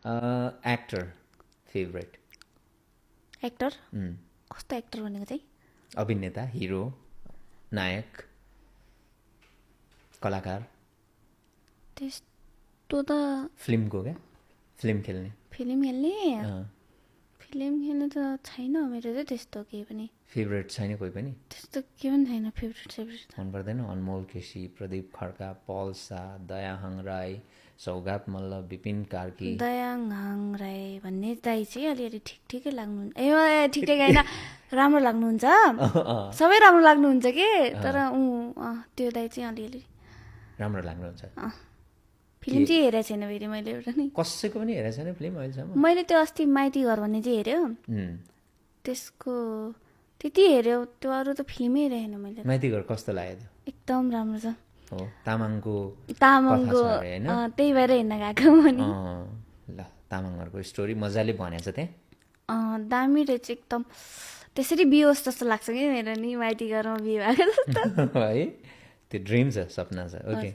Actor favourite actor कस्तो actor भनेको चाहिँ अभिनेता हिरो नायक कलाकार त्यस्तो त फिल्मको क्या फिल्म खेल्ने फिल्म खेल्ने त छैन मेरो चाहिँ त्यस्तो केही पनि फेभरेट छैन कोही पनि त्यस्तो केही पनि छैन फेभरेट मन पर्दैन अनमोल केसी प्रदीप खड्का पल शाह दयाहाङ राई सौगात मल्ल विपिन कार्की दयाङ हाङ राई भन्ने दाई चाहिँ अलिअलि ठिकै लाग्नुहुन्छ ठिकै होइन राम्रो लाग्नुहुन्छ सबै राम्रो लाग्नुहुन्छ कि तर त्यो दाई चाहिँ अलिअलि राम्रो लाग्नुहुन्छ फिल्म चाहिँ हेरेको छैन फेरि मैले एउटा नि कसैको पनि हेरेको छैन फिल्म अहिलेसम्म मैले त्यो अस्ति माइती घर भन्ने चाहिँ हेऱ्यो त्यसको त्यति हेऱ्यो त्यो अरू त फिल्मै हेरेन मैले माइती घर कस्तो लाग्यो त्यो एकदम राम्रो छ हो तामाङको तामाङको कथा छ अरे, होइन? त्यही भएर हेर्न गएको पनि ल तामाङहरूको स्टोरी मजाले भनेको छ त्यहाँ दामी रहेछ एकदम त्यसरी बिहोस् जस्तो लाग्छ कि मेरो नि माइती घरमा बिहे भएको जस्तो है त्यो ड्रिम छ सपना छ ओके